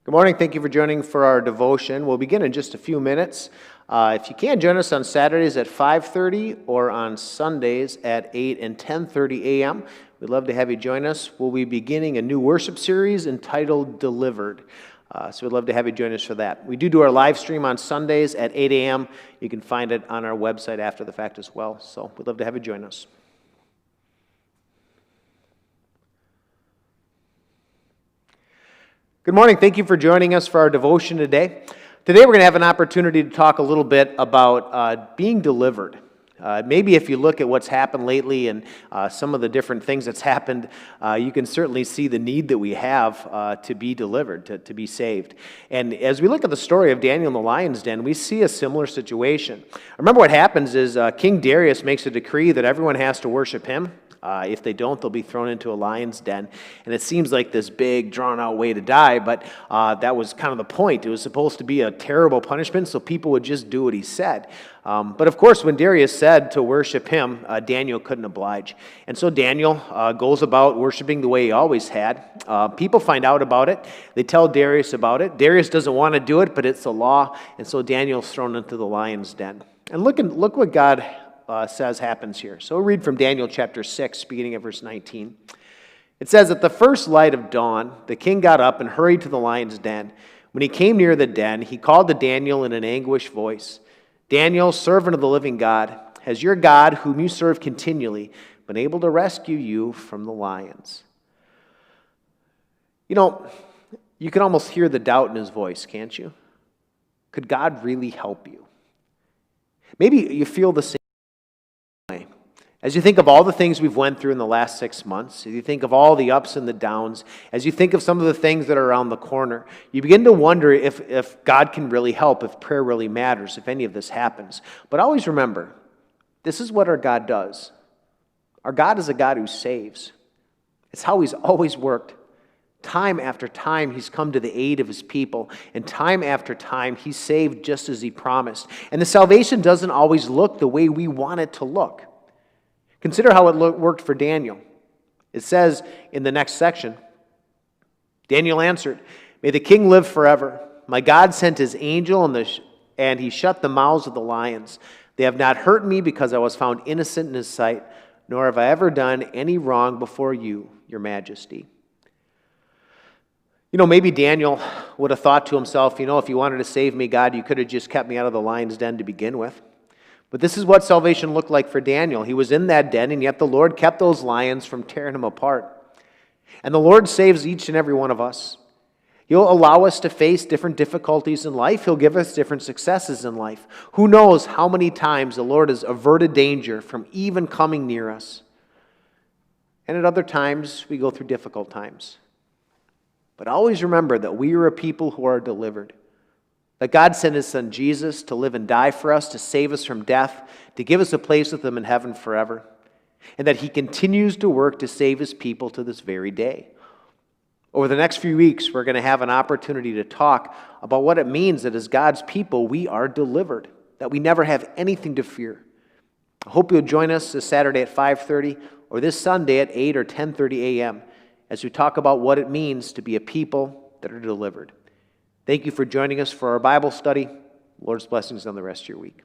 Good morning. Thank you for joining for our devotion. We'll begin in just a few minutes. If you can, join us on Saturdays at 5:30 or on Sundays at 8 and 10:30 a.m. We'd love to have you join us. We'll be beginning a new worship series entitled Delivered. So we'd love to have you join us for that. We do our live stream on Sundays at 8 a.m. You can find it on our website after the fact as well. So we'd love to have you join us. Good morning. Thank you for joining us for our devotion today. Today we're going to have an opportunity to talk a little bit about being delivered. Maybe if you look at what's happened lately and some of the different things that's happened, you can certainly see the need that we have to be delivered, to be saved. And as we look at the story of Daniel in the lion's den, we see a similar situation. Remember what happens is King Darius makes a decree that everyone has to worship him. If they don't, they'll be thrown into a lion's den. And it seems like this big, drawn-out way to die, but that was kind of the point. It was supposed to be a terrible punishment, so people would just do what he said. But of course, when Darius said to worship him, Daniel couldn't oblige. And so Daniel goes about worshiping the way he always had. People find out about it. They tell Darius about it. Darius doesn't want to do it, but it's the law. And so Daniel's thrown into the lion's den. And look what God says happens here. So we'll read from Daniel chapter 6, beginning at verse 19. It says, "At the first light of dawn, the king got up and hurried to the lion's den. When he came near the den, he called to Daniel in an anguished voice, 'Daniel, servant of the living God, has your God, whom you serve continually, been able to rescue you from the lions?'" You know, you can almost hear the doubt in his voice, can't you? Could God really help you? Maybe you feel the same way. As you think of all the things we've went through in the last 6 months, as you think of all the ups and the downs, as you think of some of the things that are around the corner, you begin to wonder if God can really help, if prayer really matters, if any of this happens. But always remember, this is what our God does. Our God is a God who saves. It's how he's always worked. Time after time, he's come to the aid of his people. And time after time, he's saved just as he promised. And the salvation doesn't always look the way we want it to look. Consider how it worked for Daniel. It says in the next section, Daniel answered, "May the king live forever. My God sent his angel and he shut the mouths of the lions. They have not hurt me because I was found innocent in his sight, nor have I ever done any wrong before you, your majesty." You know, maybe Daniel would have thought to himself, if you wanted to save me, God, you could have just kept me out of the lion's den to begin with. But this is what salvation looked like for Daniel. He was in that den, and yet the Lord kept those lions from tearing him apart. And the Lord saves each and every one of us. He'll allow us to face different difficulties in life. He'll give us different successes in life. Who knows how many times the Lord has averted danger from even coming near us. And at other times, we go through difficult times. But always remember that we are a people who are delivered. That God sent his son Jesus to live and die for us, to save us from death, to give us a place with him in heaven forever. And that he continues to work to save his people to this very day. Over the next few weeks, we're going to have an opportunity to talk about what it means that as God's people, we are delivered. That we never have anything to fear. I hope you'll join us this Saturday at 5:30 or this Sunday at 8 or 10:30 a.m. as we talk about what it means to be a people that are delivered. Thank you for joining us for our Bible study. Lord's blessings on the rest of your week.